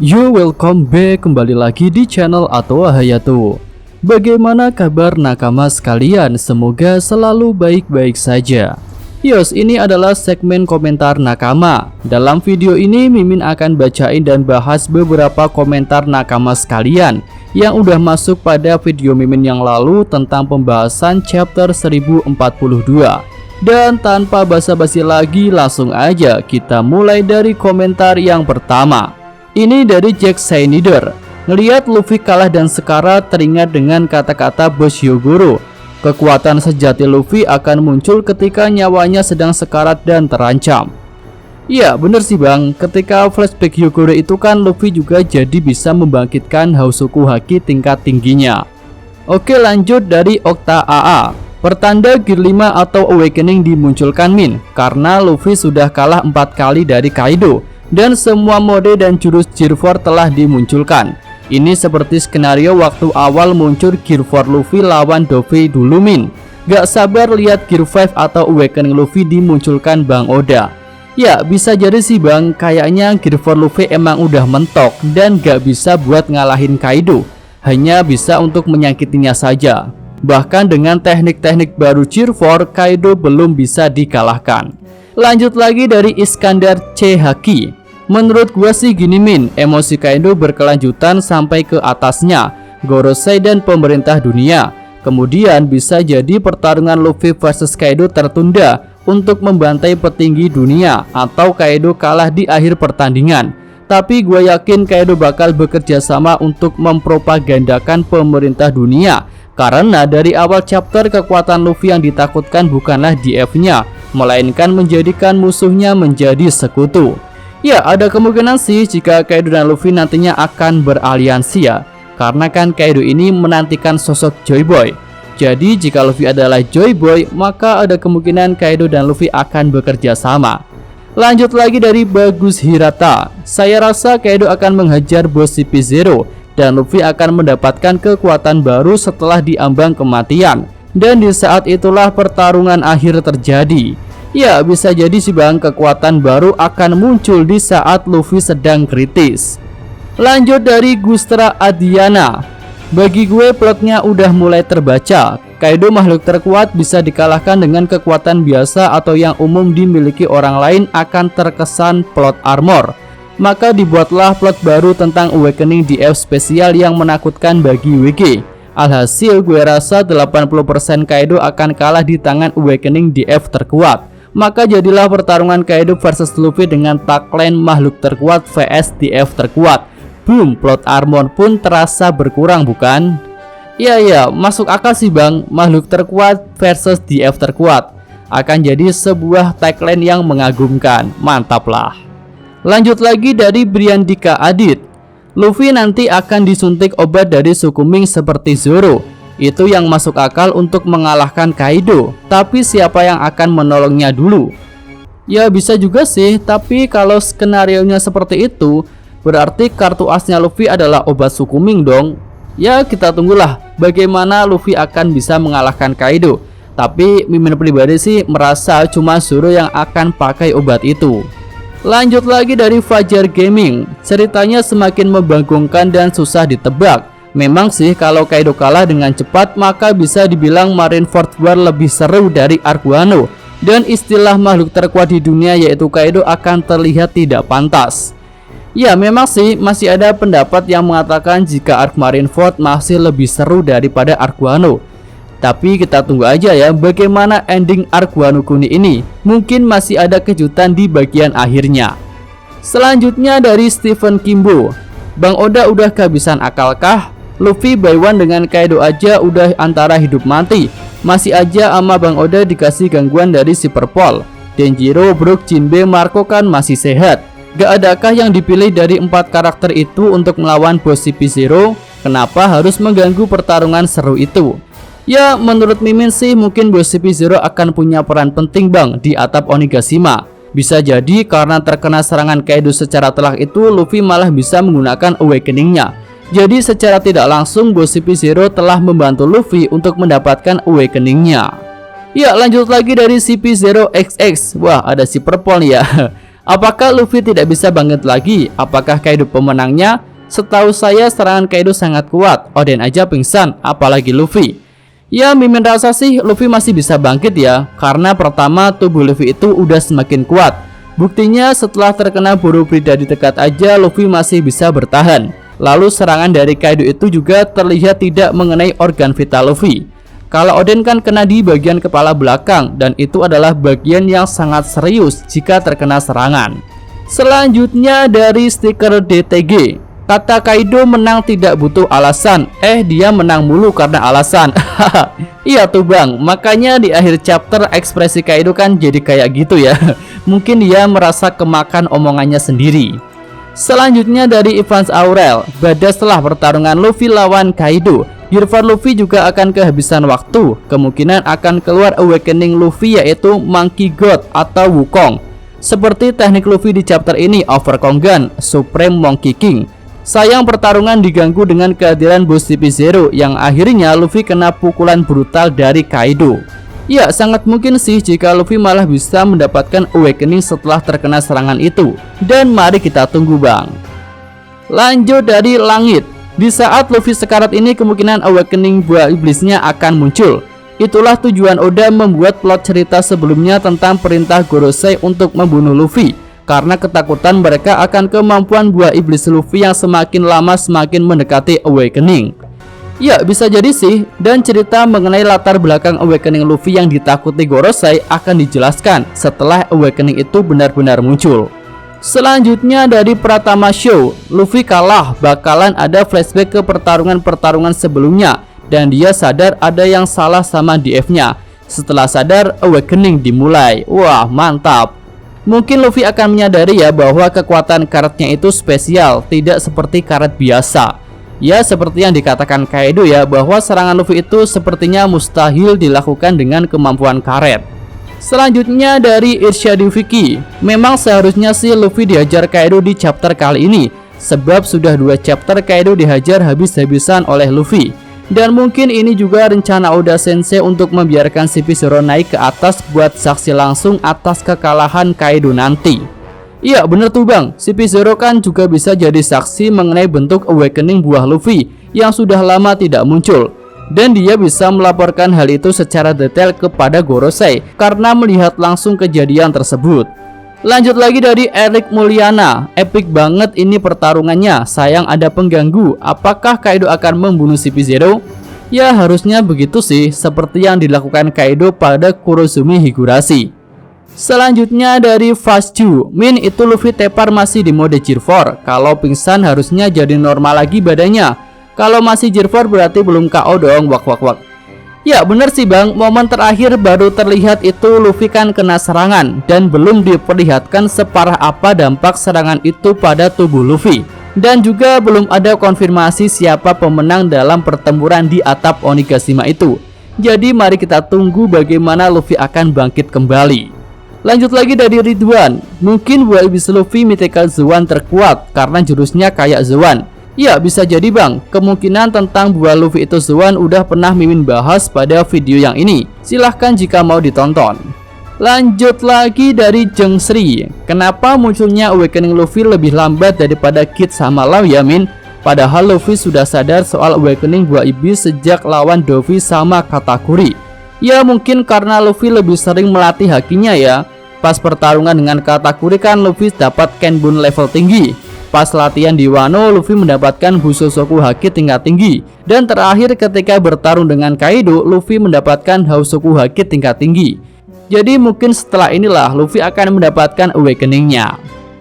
Welcome back kembali lagi di channel Atwa Hayato. Bagaimana kabar nakama sekalian? Semoga selalu baik-baik saja. Ini adalah segmen komentar nakama. Dalam video ini Mimin akan bacain dan bahas beberapa komentar nakama sekalian yang udah masuk pada video Mimin yang lalu tentang pembahasan chapter 1042. Dan tanpa basa-basi lagi, langsung aja kita mulai dari komentar yang pertama. Ini dari Jack Sainider. Ngeliat Luffy kalah dan sekarat, teringat dengan kata-kata bos Hyogoro. Kekuatan sejati Luffy akan muncul ketika nyawanya sedang sekarat dan terancam. Iya bener sih bang, ketika flashback Hyogoro itu kan Luffy juga jadi bisa membangkitkan Hausoku Haki tingkat tingginya. Oke, lanjut dari Okta AA. Pertanda Gear 5 atau Awakening dimunculkan Min, karena Luffy sudah kalah 4 kali dari Kaido dan semua mode dan jurus Gear 4 telah dimunculkan. Ini seperti skenario waktu awal muncul Gear 4 Luffy lawan Luffy dulu Min. Gak sabar lihat Gear 5 atau Awakening Luffy dimunculkan Bang Oda. Ya bisa jadi sih bang, kayaknya Gear 4 Luffy emang udah mentok dan gak bisa buat ngalahin Kaido, hanya bisa untuk menyakitinya saja. Bahkan dengan teknik-teknik baru Gear 4, Kaido belum bisa dikalahkan. Lanjut lagi dari Iskandar C. Haki. Menurut gua sih gini Min, emosi Kaido berkelanjutan sampai ke atasnya Gorosei dan pemerintah dunia. Kemudian bisa jadi pertarungan Luffy versus Kaido tertunda untuk membantai petinggi dunia, atau Kaido kalah di akhir pertandingan. Tapi gue yakin Kaido bakal bekerja sama untuk mempropagandakan pemerintah dunia, karena dari awal chapter kekuatan Luffy yang ditakutkan bukanlah DF-nya, melainkan menjadikan musuhnya menjadi sekutu. Ya ada kemungkinan sih jika Kaido dan Luffy nantinya akan beraliansi ya, karena kan Kaido ini menantikan sosok Joy Boy. Jadi jika Luffy adalah Joy Boy, maka ada kemungkinan Kaido dan Luffy akan bekerja sama. Lanjut lagi dari Bagus Hirata. Saya rasa Kaido akan menghajar bos CP0 dan Luffy akan mendapatkan kekuatan baru setelah diambang kematian. Dan di saat itulah pertarungan akhir terjadi. Ya bisa jadi sih bang, kekuatan baru akan muncul di saat Luffy sedang kritis. Lanjut dari Gustra Adiana. Bagi gue plotnya udah mulai terbaca. Kaido makhluk terkuat bisa dikalahkan dengan kekuatan biasa atau yang umum dimiliki orang lain akan terkesan plot armor. Maka dibuatlah plot baru tentang Awakening DF spesial yang menakutkan bagi WG. Alhasil gue rasa 80% Kaido akan kalah di tangan Awakening DF terkuat. Maka jadilah pertarungan Kaido versus Luffy dengan tagline makhluk terkuat vs DF terkuat. Boom, plot armor pun terasa berkurang bukan? Ya masuk akal sih bang, makhluk terkuat versus DF terkuat akan jadi sebuah tagline yang mengagumkan. Mantap lah. Lanjut lagi dari Briandika Adit. Luffy nanti akan disuntik obat dari suku Ming seperti Zoro. Itu yang masuk akal untuk mengalahkan Kaido. Tapi siapa yang akan menolongnya dulu? Ya bisa juga sih, tapi kalau skenarionya seperti itu, berarti kartu asnya Luffy adalah obat suku Ming dong. Ya kita tunggulah bagaimana Luffy akan bisa mengalahkan Kaido. Tapi Mimin pribadi sih merasa cuma Zoro yang akan pakai obat itu. Lanjut lagi dari Fajar Gaming. Ceritanya semakin membagongkan dan susah ditebak. Memang sih kalau Kaido kalah dengan cepat, maka bisa dibilang Marineford War lebih seru dari Arc Wano. Dan istilah makhluk terkuat di dunia yaitu Kaido akan terlihat tidak pantas. Ya memang sih masih ada pendapat yang mengatakan jika Arc Marineford masih lebih seru daripada Arc Wano. Tapi kita tunggu aja ya bagaimana ending Arc Wano Kuni ini. Mungkin masih ada kejutan di bagian akhirnya. Selanjutnya dari Stephen Kimbo. Bang Oda udah kehabisan akalkah? Luffy by one dengan Kaido aja udah antara hidup mati. Masih aja ama Bang Oda dikasih gangguan dari si Perpol. Denjiro, Brook, Jinbe, Marco kan masih sehat. Gak adakah yang dipilih dari 4 karakter itu untuk melawan bos CP0? Kenapa harus mengganggu pertarungan seru itu? Ya menurut Mimin sih mungkin bos CP0 akan punya peran penting bang di atap Onigashima. Bisa jadi karena terkena serangan Kaido secara telak itu, Luffy malah bisa menggunakan Awakening-nya. Jadi secara tidak langsung bos CP0 telah membantu Luffy untuk mendapatkan Awakening-nya. Ya lanjut lagi dari CP0XX. Wah ada si Perpol ya. Apakah Luffy tidak bisa bangkit lagi? Apakah Kaido pemenangnya? Setahu saya serangan Kaido sangat kuat. Oden aja pingsan, apalagi Luffy. Ya, mimin rasa sih Luffy masih bisa bangkit ya. Karena pertama, tubuh Luffy itu udah semakin kuat. Buktinya setelah terkena buru pribadi dekat aja Luffy masih bisa bertahan. Lalu serangan dari Kaido itu juga terlihat tidak mengenai organ vital Luffy. Kalau Oden kan kena di bagian kepala belakang, dan itu adalah bagian yang sangat serius jika terkena serangan. Selanjutnya dari stiker DTG, kata Kaido menang tidak butuh alasan. Dia menang mulu karena alasan. Iya tuh bang, makanya di akhir chapter ekspresi Kaido kan jadi kayak gitu ya. Mungkin dia merasa kemakan omongannya sendiri. Selanjutnya dari Evans Aurel, pada setelah pertarungan Luffy lawan Kaido, Gear Luffy juga akan kehabisan waktu. Kemungkinan akan keluar awakening Luffy, yaitu Monkey God atau Wukong. Seperti teknik Luffy di chapter ini, Over Kongan, Supreme Monkey King. Sayang pertarungan diganggu dengan kehadiran bos CP0 yang akhirnya Luffy kena pukulan brutal dari Kaido. Ya, sangat mungkin sih jika Luffy malah bisa mendapatkan awakening setelah terkena serangan itu. Dan mari kita tunggu bang. Lanjut dari langit. Di saat Luffy sekarat ini kemungkinan awakening buah iblisnya akan muncul. Itulah tujuan Oda membuat plot cerita sebelumnya tentang perintah Gorosei untuk membunuh Luffy, karena ketakutan mereka akan kemampuan buah iblis Luffy yang semakin lama semakin mendekati awakening. Ya, bisa jadi sih, dan cerita mengenai latar belakang awakening Luffy yang ditakuti Gorosei akan dijelaskan setelah awakening itu benar-benar muncul. Selanjutnya dari Pratama Show, Luffy kalah, bakalan ada flashback ke pertarungan-pertarungan sebelumnya, dan dia sadar ada yang salah sama DF-nya. Setelah sadar, awakening dimulai. Wah, mantap. Mungkin Luffy akan menyadari ya bahwa kekuatan karetnya itu spesial, tidak seperti karet biasa. Ya, seperti yang dikatakan Kaido ya, bahwa serangan Luffy itu sepertinya mustahil dilakukan dengan kemampuan karet. Selanjutnya dari Irshadu Vicky, memang seharusnya sih Luffy dihajar Kaido di chapter kali ini, sebab sudah 2 chapter Kaido dihajar habis-habisan oleh Luffy. Dan mungkin ini juga rencana Oda Sensei untuk membiarkan CP0 naik ke atas buat saksi langsung atas kekalahan Kaido nanti. Iya bener tuh bang, CP0 kan juga bisa jadi saksi mengenai bentuk awakening buah Luffy yang sudah lama tidak muncul. Dan dia bisa melaporkan hal itu secara detail kepada Gorosei karena melihat langsung kejadian tersebut. Lanjut lagi dari Eric Mulyana, epic banget ini pertarungannya, sayang ada pengganggu. Apakah Kaido akan membunuh CP0? Ya harusnya begitu sih, seperti yang dilakukan Kaido pada Kurozumi Higurashi. Selanjutnya dari Fastju, Min itu Luffy tepar masih di mode Gear 4. Kalau pingsan harusnya jadi normal lagi badannya. Kalau masih Gear 4 berarti belum KO dong, wak. Ya bener sih bang, momen terakhir baru terlihat itu Luffy kan kena serangan, dan belum diperlihatkan separah apa dampak serangan itu pada tubuh Luffy. Dan juga belum ada konfirmasi siapa pemenang dalam pertempuran di atap Onigashima itu. Jadi mari kita tunggu bagaimana Luffy akan bangkit kembali. Lanjut lagi dari Ridwan, mungkin buah iblis Luffy Mythical Zoan terkuat karena jurusnya kayak Zoan. Ya bisa jadi bang, kemungkinan tentang buah Luffy itu Zoan udah pernah Mimin bahas pada video yang ini. Silahkan jika mau ditonton. Lanjut lagi dari Jeng Sri, kenapa munculnya awakening Luffy lebih lambat daripada Kid sama Law ya Min? Padahal Luffy sudah sadar soal awakening buah iblis sejak lawan Dovi sama Katakuri. Ya mungkin karena Luffy lebih sering melatih hakinya ya. Pas pertarungan dengan Katakuri kan Luffy dapat Kenbun level tinggi. Pas latihan di Wano, Luffy mendapatkan Busosoku Haki tingkat tinggi. Dan terakhir ketika bertarung dengan Kaido, Luffy mendapatkan Hausoku Haki tingkat tinggi. Jadi mungkin setelah inilah Luffy akan mendapatkan awakeningnya.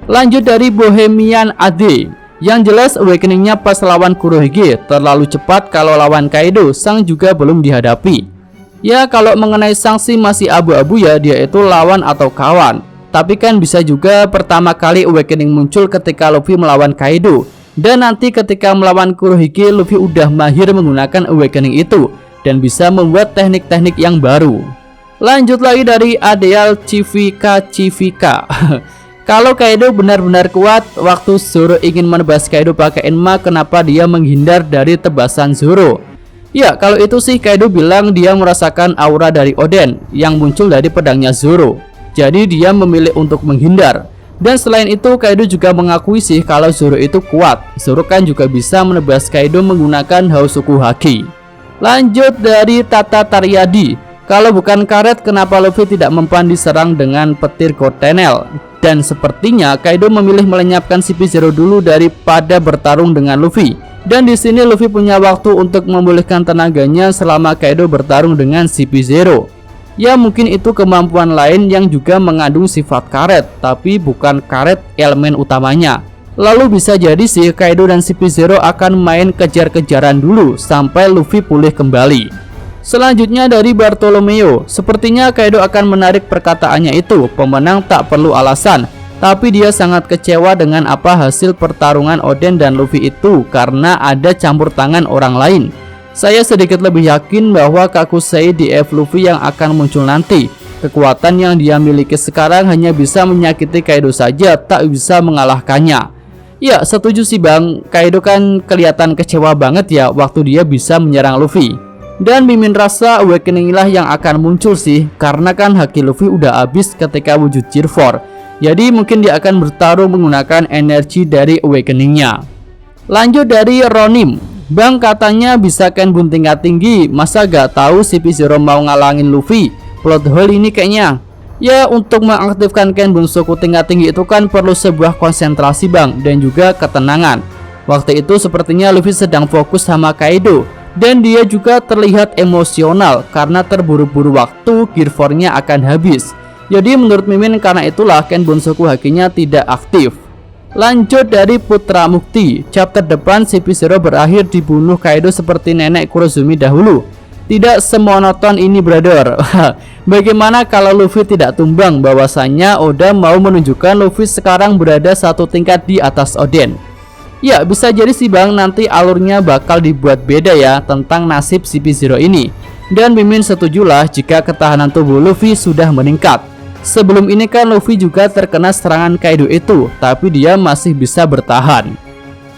Lanjut dari Bohemian AD, yang jelas awakeningnya pas lawan Kurohige terlalu cepat. Kalau lawan Kaido, Sang juga belum dihadapi. Ya kalau mengenai Sang sih masih abu-abu ya, dia itu lawan atau kawan. Tapi kan bisa juga pertama kali awakening muncul ketika Luffy melawan Kaido. Dan nanti ketika melawan Kurohige, Luffy udah mahir menggunakan awakening itu dan bisa membuat teknik-teknik yang baru. Lanjut lagi dari Adeal Civika. Kalau Kaido benar-benar kuat, waktu Zoro ingin menebas Kaido pakai Enma, kenapa dia menghindar dari tebasan Zoro? Ya kalau itu sih Kaido bilang dia merasakan aura dari Oden yang muncul dari pedangnya Zoro. Jadi dia memilih untuk menghindar. Dan selain itu, Kaido juga mengakui sih kalau Zoro itu kuat. Zoro kan juga bisa menebas Kaido menggunakan Hausoku Haki. Lanjut dari Tata Taryadi. Kalau bukan karet, kenapa Luffy tidak mempan diserang dengan petir Gotenel? Dan sepertinya Kaido memilih melenyapkan CP0 dulu daripada bertarung dengan Luffy. Dan di sini Luffy punya waktu untuk memulihkan tenaganya selama Kaido bertarung dengan CP0. Ya mungkin itu kemampuan lain yang juga mengandung sifat karet, tapi bukan karet elemen utamanya. Lalu bisa jadi sih Kaido dan CP0 akan main kejar-kejaran dulu sampai Luffy pulih kembali. Selanjutnya dari Bartolomeo, sepertinya Kaido akan menarik perkataannya itu, pemenang tak perlu alasan. Tapi dia sangat kecewa dengan apa hasil pertarungan Oden dan Luffy itu karena ada campur tangan orang lain. Saya sedikit lebih yakin bahwa Kakusei DF Luffy yang akan muncul nanti. Kekuatan yang dia miliki sekarang hanya bisa menyakiti Kaido saja, tak bisa mengalahkannya. Ya, setuju sih bang, Kaido kan kelihatan kecewa banget ya waktu dia bisa menyerang Luffy. Dan mimin rasa Awakening lah yang akan muncul sih, karena kan Haki Luffy udah habis ketika wujud Gear 4. Jadi mungkin dia akan bertarung menggunakan energi dari Awakening-nya. Lanjut dari Ronim. Bang katanya bisa Kenbun tingkat tinggi, masa gak tahu CP0 mau ngalangin Luffy? Plot hole ini kayaknya. Ya untuk mengaktifkan Kenbun Suku tingkat tinggi itu kan perlu sebuah konsentrasi bang, dan juga ketenangan. Waktu itu sepertinya Luffy sedang fokus sama Kaido, dan dia juga terlihat emosional karena terburu-buru waktu Gear 4-nya akan habis. Jadi menurut mimin karena itulah Kenbun Suku Hakinya tidak aktif. Lanjut dari Putra Mukti. Chapter depan CP0 berakhir dibunuh Kaido seperti nenek Kurozumi dahulu. Tidak semonoton ini brother. Bagaimana kalau Luffy tidak tumbang? Bahwasanya Oda mau menunjukkan Luffy sekarang berada satu tingkat di atas Oden. Ya bisa jadi sih bang, nanti alurnya bakal dibuat beda ya tentang nasib CP0 ini. Dan mimin setujulah jika ketahanan tubuh Luffy sudah meningkat. Sebelum ini kan Luffy juga terkena serangan Kaido itu, tapi dia masih bisa bertahan.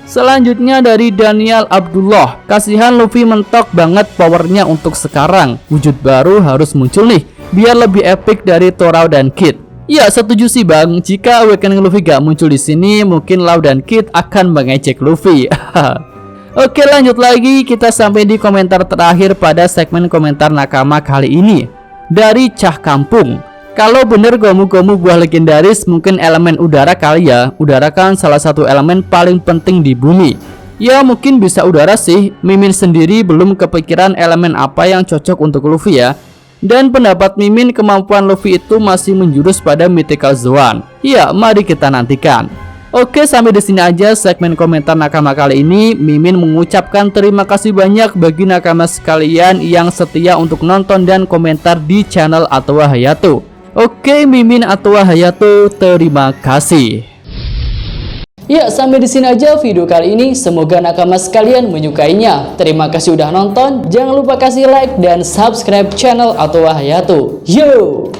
Selanjutnya dari Daniel Abdullah. Kasihan Luffy mentok banget powernya untuk sekarang. Wujud baru harus muncul nih, biar lebih epic dari Torao dan Kid. Ya setuju sih bang, jika Awakening Luffy gak muncul di sini, mungkin Law dan Kid akan mengejek Luffy. Oke lanjut lagi, kita sampai di komentar terakhir pada segmen komentar nakama kali ini. Dari Cah Kampung. Kalau bener Gomu-Gomu buah legendaris, mungkin elemen udara kali ya. Udara kan salah satu elemen paling penting di bumi. Ya mungkin bisa udara sih. Mimin sendiri belum kepikiran elemen apa yang cocok untuk Luffy ya. Dan pendapat mimin kemampuan Luffy itu masih menjurus pada Mythical Zoan. Ya mari kita nantikan. Oke sampai di sini aja segmen komentar nakama kali ini. Mimin mengucapkan terima kasih banyak bagi nakama sekalian yang setia untuk nonton dan komentar di channel Atowa Hayato. Oke, Mimin atau Hayato, terima kasih. Ya, sampai di sini aja video kali ini. Semoga nakama sekalian menyukainya. Terima kasih udah nonton. Jangan lupa kasih like dan subscribe channel Atowa Hayato. Yo!